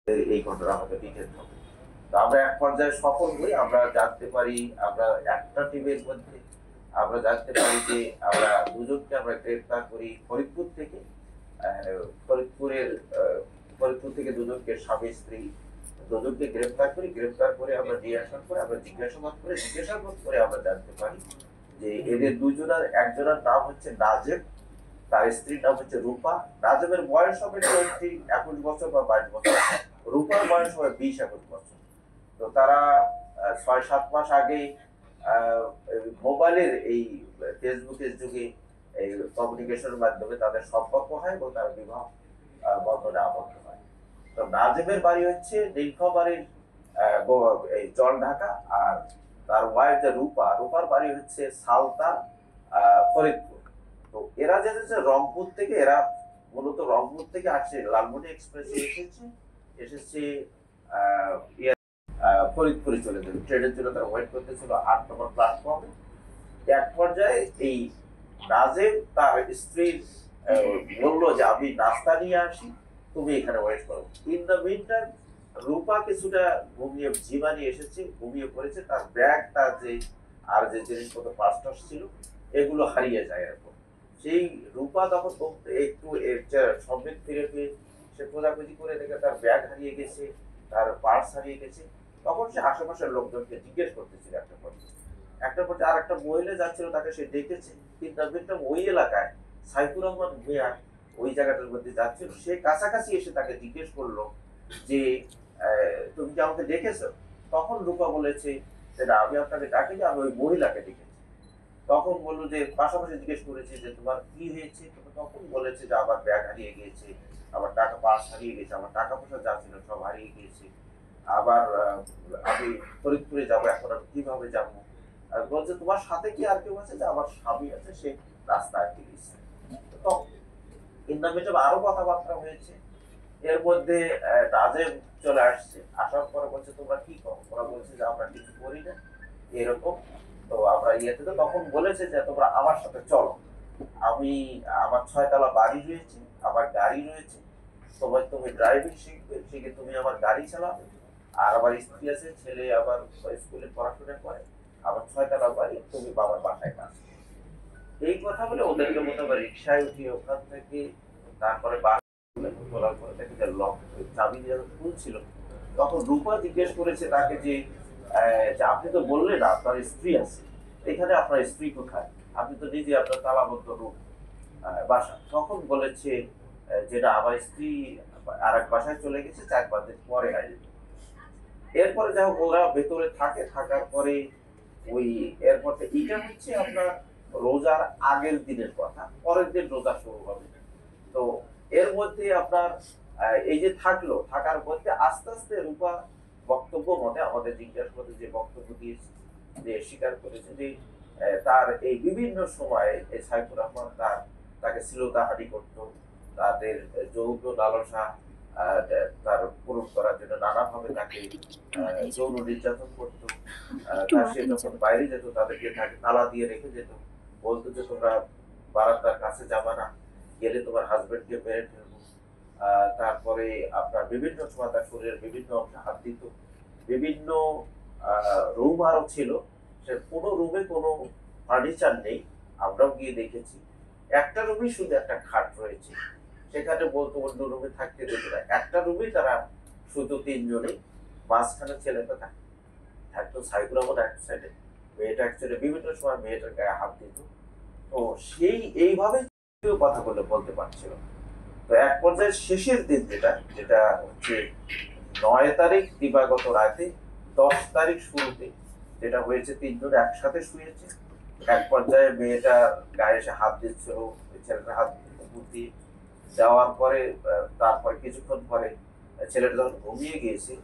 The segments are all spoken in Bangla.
এই ঘটনা আমাদের ডিটেক্ট হবে। তো আমরা এক পর্যায়ে সফল হই, আমরা জানতে পারি, আমরা একটা টিমের মধ্যে আমরা জানতে পারি যে আমরা দুজনকে আমরা গ্রেফতার করি ফরিদপুর থেকে। ফরিদপুরের ফরিদপুর থেকে দুজনকে, স্বামী স্ত্রী দুজনকে গ্রেফতার করি। গ্রেফতার করে আমরা নিয়ে আসার পরে আমরা জিজ্ঞাসাবাদ করে আমরা জানতে পারি যে এদের দুজনের একজনের নাম হচ্ছে নাজেব, তার স্ত্রীর নাম হচ্ছে রূপা। নাজেবের বয়স হবে 21 বছর বা 22 বছর, রূপার বয়স হবে 20-21 বছর। তো তারা 6-7 মাস আগে মোবাইলের এই ফেসবুকের যুগে এই কমিউনিকেশনের মাধ্যমে তাদের সম্পর্ক হয় এবং তারা বিবাহ বন্ধনে আবদ্ধ হয়। তো নাজিমের বাড়ি হচ্ছে নীলফামারীর এই জলঢাকা, আর তার ওয়াইফ যে রূপার বাড়ি হচ্ছে সালতান, ফরিদপুর। তো এরা যে রংপুর থেকে, এরা মূলত রংপুর থেকে আসছে, লালমনি এক্সপ্রেসে এসেছে ফরিদপুরে চলে যাবে। ট্রেনের জন্য তারা ওয়েট করতেছিল 8 নম্বর প্ল্যাটফর্মে। এক পর্যায়ে এই নাজেম তার স্ত্রীর বললো যে আমি নাস্তা নিয়ে আসি, তুমি এখানে ওয়েট করো। ইন দ্য মিন টাইম রূপা কিছুটা ঝিমানি এসেছে, ঘুমিয়ে পড়েছে। তার ব্যাগ, তার যে জিনিসপত্র পার্স ছিল এগুলো হারিয়ে যায়। এরকম সেই রূপা তখন একটু সম্বিত ফিরে পেয়ে সে খোঁজাখুঁজি করে দেখে তার ব্যাগ হারিয়ে গেছে, তার পার্স হারিয়ে গেছে। তখন সে আশেপাশের লোকজনকে জিজ্ঞেস করতেছিল। একটা পর্যায়ে আর একটা মহিলা যাচ্ছিল, তাকে সে দেখেছে। কিন্তু ওই এলাকায় সাইফুর রহমান ভূঁইয়া ওই জায়গাটার মধ্যে যাচ্ছিল, সে কাছাকাছি এসে তাকে জিজ্ঞেস করলো যে তুমি কি আমাকে দেখেছো? তখন রূপা বলেছে যে না, আমি আপনাকে ডাকিনি, আমি ওই মহিলাকে দেখেছি। তখন বললো যে পাশাপাশি জিজ্ঞেস করেছে যে তোমার কি হয়েছে? তখন বলেছে যে আমার ব্যাগ হারিয়ে গিয়েছে, আমার টাকা পার্স হারিয়ে গেছে, আমার টাকা পয়সা যা ছিল সব হারিয়ে গিয়েছে। আবার আমি ফরিদপুরে যাবো, এখন আমি কিভাবে যাবো? আর বলছে তোমার সাথে কি আর কেউ আছে? যে আমার স্বামী আছে, সে রাস্তায় আটকে গেছে। তখন আরো কথাবার্তা হয়েছে। এর মধ্যে নাজেম চলে আসছে, আসার পরে বলছে তোমরা কি করো? ওরা বলছে যে আমরা কিছু করি না, এরকম। তো আমরা ইয়েতে তো তখন বলেছে যে তোমরা আমার সাথে চলো, আমি আমার 6 তলা বাড়ি রয়েছে, আমার গাড়ি রয়েছে, তুমি ড্রাইভিং শিখবে, শিখে তুমি আমার গাড়ি চালাবে। আর আমার স্ত্রী আছে, ছেলে আবার স্কুলে পড়াশোনা করে, আমার 6 তলা বাড়ি, তুমি বাবার বাসায় কাজ করো। এই কথা বলে ওদেরকে মোটামুটি রিক্সায় উঠিয়ে ওখান থেকে তারপরে তোলার পরে দেখে যে লক, চাবি যখন খুলছিল, তখন রূপা জিজ্ঞেস করেছে তাকে যে আপনি তো বললেন আপনার স্ত্রী আছে, এখানে আপনার স্ত্রী কোথায়? আপনি তো নিজে আপনার তালাবদ্ধ রূপ বাসা। তখন বলেছে যে না, আমার স্ত্রী আর এক বাসায় চলে গেছে, 4-5 দিন পরে আসবে। এরপরে যা হোক ওরা ভেতরে থাকে, থাকার পরে ওই এরপর এটা হচ্ছে আপনার রোজার আগের দিনের কথা, পরের দিন রোজা শুরু হবে। তো এর মধ্যে আপনার এই যে থাকার মধ্যে আস্তে আস্তে রূপা বক্তব্য মতে, আমাদের জিজ্ঞাসাবাদে যে বক্তব্য দিয়েছে, যে স্বীকার করেছে যে তার এই বিভিন্ন সময়ে এই সাইফুর রহমান তাকে শ্লীলতাহানি করতো, তাদের যৌন লালসা তার পূরণ করার জন্য নানাভাবে তাকে যৌন নির্যাতন করতো। সে যখন বাইরে যেত তাদেরকে তাকে তালা দিয়ে রেখে যেত, বলতো যে তোমরা বারান্দার কাছে যাবা না, গেলে তোমার হাজবেন্ডকে মেরে ফেলবো। তারপরে আপনার বিভিন্ন সময় তার শরীরের বিভিন্ন অংশে হাত দিত। বিভিন্ন রুম আরো ছিল, সে কোনো রুমে কোনো ফার্নিচার নেই, আমরাও গিয়ে দেখেছি। একটা রুমে শুধু একটা খাট রয়েছে, সেখানে বলতো অন্য রুমে থাকতে দিত না। একটা রুমে তারা শুধু 3 জনেই, মাঝখানে ছেলেটা থাকতো সাইফুর রহমান এক সাইডে, মেয়েটা এক সাইডে। বিভিন্ন সময় মেয়েটার গায়ে হাত দিত। তো সেই এইভাবে কথা বলতে পারছিল। তো এক পর্যায়ে শেষের দিন যেটা যেটা হচ্ছে 9 তারিখ দিবাগত রাতে, 10 তারিখ শুরুতে যেটা হয়েছে, 3 জন একসাথে শুয়েছে। এক পর্যায়ে মেয়েটা গায়ে এসে হাত দিচ্ছিল, ছেলেটা হাত বুদ্ধি দেওয়ার পরে তারপরে কিছুক্ষণ পরে ছেলেটা যখন ঘুমিয়ে গিয়েছে,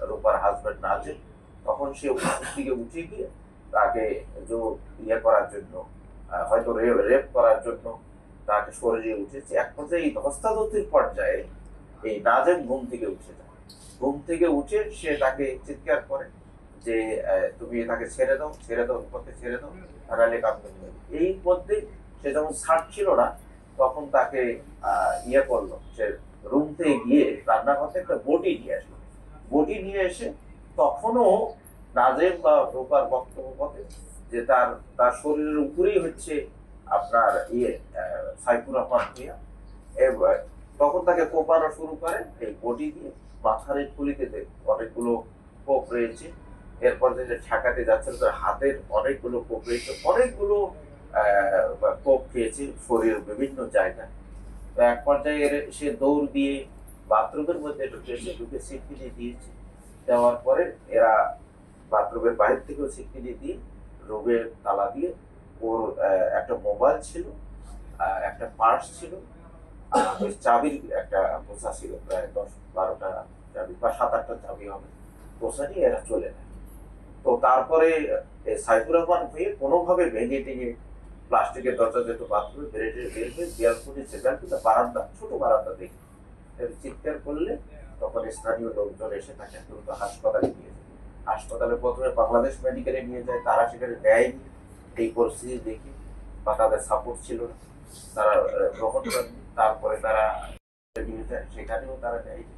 রূপার হাজবেন্ড নাজেম, তখন সে দিকে উঠে গিয়ে তাকে করার জন্য, হয়তো রেপ করার জন্য তাকে শরীরে উঠেছে। এক পর্যায়ে এই ধস্তাধস্তির পর্যায়ে এই নাজেম ঘুম থেকে উঠে যায়। ঘুম থেকে উঠে সে তাকে চিৎকার করে যে তুমি তাকে ছেড়ে দাও, রূপাকে ছেড়ে দাও, নাহলে কাঁদতে হবে। এই মধ্যে সে যখন ছাড়ছিল না, তখন তাকে করলো, সে রুম থেকে গিয়ে রান্নাঘর থেকে একটা বটি নিয়ে আসলো। বটি নিয়ে এসে তখনও নাজেম বা রূপার বক্তব্য মতে যে তার তার শরীরের উপরেই হচ্ছে আপনার সাইফুর রহমান ভূঁইয়া। এবার তখন তাকে কোপানো শুরু করে এই বটি দিয়ে, মাথার এই খুলিতে অনেকগুলো কোপ রয়েছে। এরপর যে ঠেকাতে যাচ্ছিল তার হাতের অনেকগুলো কোপ রয়েছে, অনেকগুলো কোপ খেয়েছে শরীরের বিভিন্ন জায়গায়। তো এক পর্যায়ে সে দৌড় দিয়ে বাথরুমের মধ্যে ঢুকে সিটকিনি দিয়েছে। দেওয়ার পরে এরা বাথরুমের বাইরে থেকেও সিটকিনি দিয়ে রুমের তালা দিয়ে ওর একটা মোবাইল ছিল, একটা পার্স ছিল, আর ওই চাবির একটা বোঝা ছিল, প্রায় 10-12টা চাবি বা 7-8টা চাবি হবে, বোঝা নিয়ে এরা চলে যায়। তো তারপরে সাইফুর রহমান হয়ে কোনোভাবে ভেঙে টেঙে প্লাস্টিকের দরজা যেহেতু বাথরুমে বের হয়ে দেয়াল ফুটেছে, কিন্তু বারান্দা, ছোট বারান্দা দেখে চিৎকার করলে তখন স্থানীয় লোকজন এসে তাকে দ্রুত হাসপাতালে নিয়ে যায়। হাসপাতালে প্রথমে বাংলাদেশ মেডিকেলে নিয়ে যায়, তারা সেখানে দেয়নি এই পরিস্থিতি দেখে, বা তাদের সাপোর্ট ছিল না, তারা গ্রহণ করেনি। তারপরে তারা নিয়ে যায়, সেখানেও তারা নেয়নি।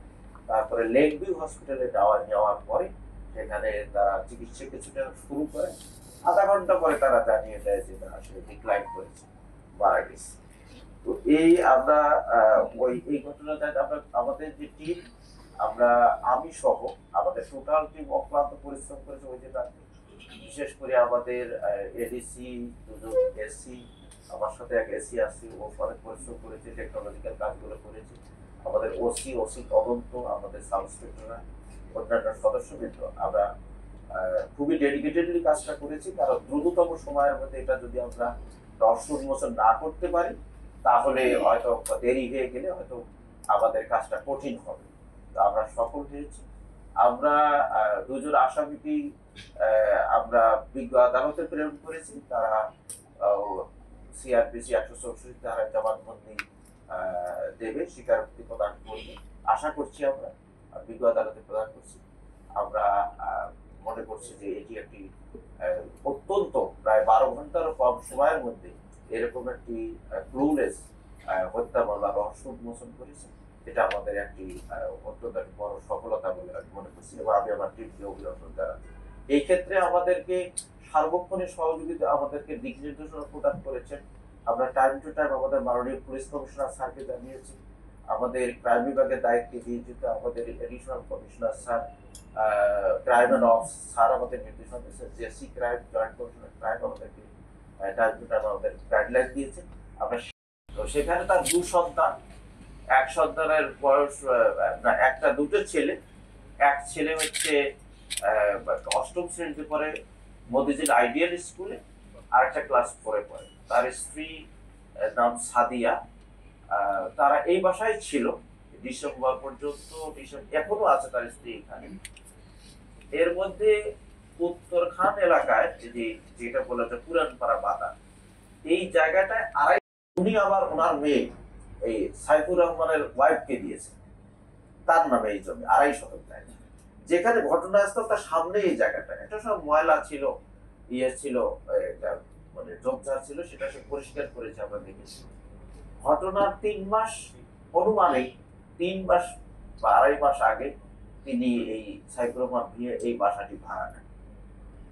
তারপরে লেক ভিউ হসপিটালে নেওয়ার পরে সেখানে তারা চিকিৎসা কিছুটা শুরু করে। আধা ঘন্টা পরে তারা জানিয়ে দেয় যে না, আসলে ডিক্লাইন করেছে, মারা গেছে। তো এই আমরা এই ঘটনাটা আমরা আমাদের যে টিম, আমরা আমি সহ আমাদের টোটাল টিম অক্লান্ত পরিশ্রম করেছে ওই যেটা। বিশেষ করে আমাদের এডিসি, দুজন এসি, আমার সাথে এক এসি আছে, ও অনেক পরিশ্রম করেছে, টেকনোলজিক্যাল কাজগুলো করেছে। আমাদের ওসি তদন্ত, আমাদের সাব ইন্সপেক্টররা, অন্যান্য সদস্যবৃন্দ, আমরা খুবই ডেডিকেটেডলি কাজটা করেছি। কারণ দ্রুততম সময়ের মধ্যে এটা যদি আমরা রহস্য উন্মোচন না করতে পারি, তাহলে হয়তো দেরি হয়ে গেলে হয়তো আমাদের কাজটা কঠিন হবে। তো আমরা সফল হয়েছি। আমরা দুজন আসামিকে আমরা বিজ্ঞ আদালতে প্রেরণ করেছি। তারা সিআরপিসি 164 ধারায় জবানবন্দি দেবে, স্বীকারোক্তি প্রদান করবে, আশা করছি আমরা বিজ্ঞ আদালতে প্রদান করছি। আমরা মনে করছি যে এটি একটি অত্যন্ত প্রায় 12 ঘন্টারও কম সময়ের মধ্যে এরকম একটি ক্লুলেস হত্যা মামলা রহস্য উন্মোচন করেছে। এটা আমাদের একটি অত্যন্ত বড় সফলতা বলে আমি মনে করছি, এবং আমি আমার টিমকে অভিনন্দন জানাচ্ছি। এই ক্ষেত্রে আমাদেরকে সার্বক্ষণিক সহযোগিতা, আমাদেরকে দিক নির্দেশনা প্রদান করেছেন। আমরা টাইম টু টাইম আমাদের মাননীয় পুলিশ কমিশনার স্যারকে জানিয়েছি, আমাদের ক্রাইম বিভাগের দায়িত্বে নিয়োজিত আমাদের additional commissioner sir, crime and off sir আমাদের নির্দেশনা দিয়েছেন, JC crime, joint commissioner crime আমাদেরকে টাইম টু টাইম আমাদের গাইডলাইন দিয়েছেন। আমরা তো সেখানে তার 2 সন্তান, এক সন্তানের বয়স একটা, দুটো ছেলে। এক ছেলে হচ্ছে 8ম শ্রেণীতে পড়ে মতিঝিল আইডিয়াল স্কুলে, আর একটা ক্লাস 4-এ পড়ে। তার স্ত্রী নাম সাদিয়া। তারা এই বাসায় ছিল ডিসেম্বর পর্যন্ত, এখনো আছে তার স্ত্রী এখানে। এর মধ্যে উত্তরখান এলাকায় যেটা বলা যায় পুরানপাড়া বাজার, এই জায়গাটায় উনি আবার ওনার মেয়ে এই সাইফুর রহমানের ওয়াইফকে দিয়েছে, তার নামে এই জমি 2.5 শতক জায়গা, যেখানে ঘটনাস্থল তার সামনে এই জায়গাটা একটা সব ময়লা ছিল, ছিল, মানে ঝোপঝাড় ছিল, সেটা সে পরিষ্কার করেছে, আমরা দেখেছি। ঘটনার 3 মাস, অনুমানিক 3 মাস বা 2.5 মাস আগে তিনি এই সাইফুর রহমান ভূঁইয়া এই বাসাটি ভাড়া নেন।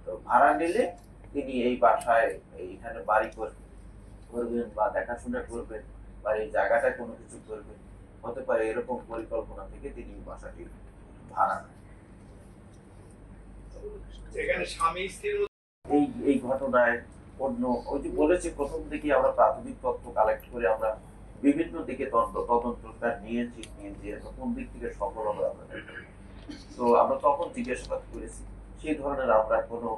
তো ভাড়া নিলে তিনি এই বাসায় এইখানে বাড়ি করবেন বা দেখাশোনা করবেন বা এই জায়গাটা কোনো কিছু করবেন, হতে পারে এরকম পরিকল্পনা থেকে তিনি বাসাটি ভাড়া নেন। এই ঘটনায় অন্য ওই যে বলেছি প্রথম দিকে আমরা প্রাথমিক তথ্য কালেক্ট করে আমরা বিভিন্ন দিকে তদন্তটা নিয়েছি, কোন দিক থেকে সফল হবে আমরা। তো আমরা তখন জিজ্ঞাসাবাদ করেছি, সেই ধরনের আমরা কোনো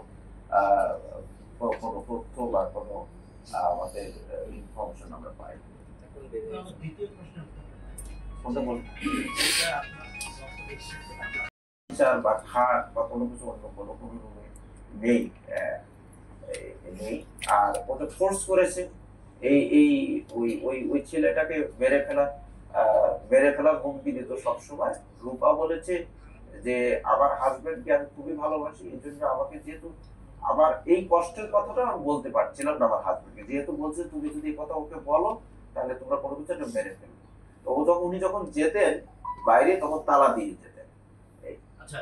তথ্য বা কোনো আমাদের ইনফরমেশন আমরা পাই। বিচার বা খাট বা কোনো কিছু অন্য কোনো নেই, নেই। আর ওটা ফোর্স করেছে এই এই ওই ওই ওই ছেলেটাকে মেরে ফেলার হুমকি দিত সবসময়। রূপা বলেছে যে আমার হাজবেন্ডকে আমি খুবই ভালোবাসি, এই জন্য আমাকে, যেহেতু আমার এই কষ্টের কথাটা আমি বলতে পারছিলাম না আমার হাজবেন্ডকে, যেহেতু বলছে তুমি যদি এই কথা ওকে বলো তাহলে তোমরা কোনো কিছু মেরে ফেলবে। তো উনি যখন যেতেন বাইরে তখন তালা দিয়ে যেতেন। আচ্ছা,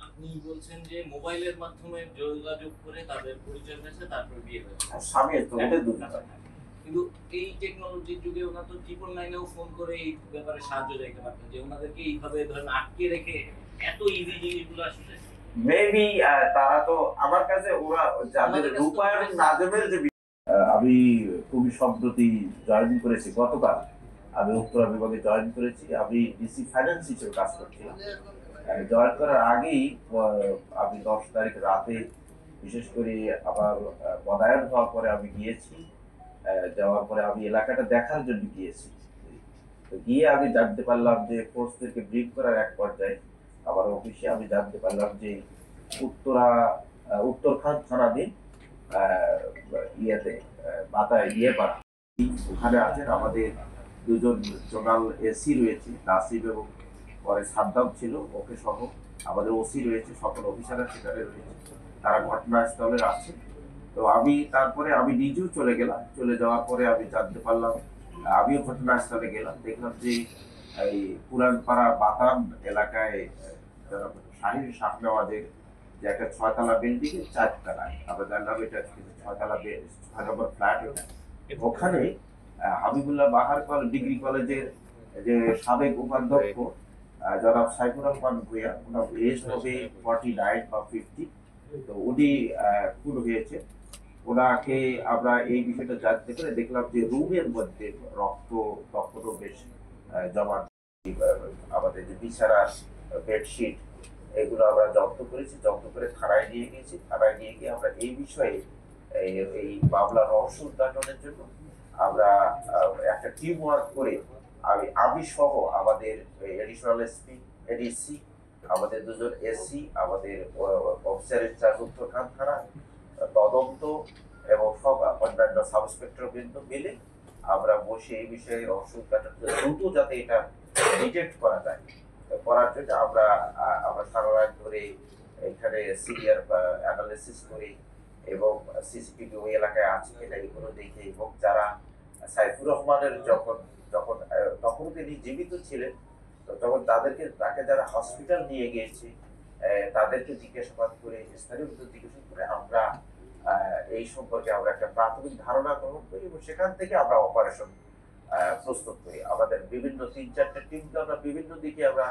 আপনি বলছেন যে মোবাইলের মাধ্যমে যোগাযোগ করে তাদের পরিচয় হয়েছে, তারপর বিয়ে হয়েছে। স্বামী তোমাদের দুই কিন্তু এই টেকনোলজির যুগে ওনারা তো 999-এও ফোন করে এই ব্যাপারে সাহায্য চাইতে পারতেন, যে ওনাদেরকে এইভাবে ধরেন আটকে রেখে এত ইজি জিনিসগুলো আসলে মেবি তারা তো আমার কাছে ওরা যাদের রূপা এবং নাজমের যে আমি খুবই সম্প্রতি জয়েন করেছি গতকাল, আমি উত্তরা বিভাগে জয়েন করেছি। আমি ডিসি ফাইন্যান্স হিসেবে কাজ করছিলাম। জয়েন করার আগেই আমি 10 তারিখ রাতে বিশেষ করে আমার পদায়ন হওয়ার পরে আমি গিয়েছি। যাওয়ার পরে আমি এলাকাটা দেখার জন্য গিয়েছি। তো গিয়ে আমি জানতে পারলাম যে ফোর্সদেরকে ব্রিফ করার এক পর্যায়ে আমার অফিসে আমি জানতে পারলাম যে উত্তরখান থানাধীন ইয়েতে মাথায় পাড়া ওখানে আছেন আমাদের দুজন জোনাল এসি রয়েছে, নাসিব এবং পরে সাদ্দাম ছিল ওকে সহ, আমাদের ওসি রয়েছে, সকল অফিসাররা সেখানে রয়েছে, তারা ঘটনাস্থলে আছে। তো তারপরে আমি নিজেও চলে গেলাম। চলে যাওয়ার পরে আমি জানতে পারলাম, আমিও ঘটনাস্থলে গেলাম, দেখলাম যে এই পুরানপাড়া বাতান এলাকায় যারা শাহ নওয়াজের যে একটা 6 তলা বিল্ডিং এর 4 তলায় আমরা জানলাম এটা 6 তলা 6 নম্বর ফ্ল্যাট। ওখানে হাবিবুল্লাহ বাহার ডিগ্রি কলেজের যে সাবেক উপাধ্যক্ষ জনাব সাইফুর রহমান ভূঁইয়া, ওনার এজ হবে 49 বা 50। তো উনি খুন হয়েছে। ওনাকে আমরা এই বিষয়টা জানতে পেরে দেখলাম যে রুমের মধ্যে রক্ত তখনও বেশ জমা। আমাদের যে বিছানার বেডশিট এগুলো আমরা জব্দ করেছি, জব্দ করে থানায় নিয়ে গিয়েছি। থানায় নিয়ে গিয়ে আমরা এই বিষয়ে এই মামলা রহস্য উদ্ঘাটনের জন্য আমরা একটা টিম ওয়ার্ক করে আমি সহ আমাদের এডিশনাল এসপি, এডিসি, আমাদের দুজন এসি, আমাদের অফিসার ইনচার্জ উত্তরখান থানা, তদন্ত এবং সব অন্যান্য সাব ইন্সপেক্টর বৃন্দ মিলে আমরা বসে এই বিষয়ে রহস্য উদ্ঘাটন দ্রুত যাতে এটা ডিটেক্ট করা যায় করার জন্য আমরা সারা রাত ধরে এখানে সিরিয়ার অ্যানালিসিস করি এবং সিসিটিভি ওই এলাকায় আছে কিনা এগুলো দেখে, এবং যারা সাইফুর রহমানের যখন যখন তখন তিনি জীবিত ছিলেন, তো তখন তাকে যারা হসপিটাল নিয়ে গিয়েছে তাদেরকে জিজ্ঞাসাবাদ করে, স্থানীয় জিজ্ঞাসা করে আমরা এই সম্পর্কে আমরা একটা প্রাথমিক ধারণা গ্রহণ করি এবং সেখান থেকে আমরা অপারেশন প্রস্তুত করি। আমাদের বিভিন্ন 3-4টা টিমকে আমরা বিভিন্ন দিকে আমরা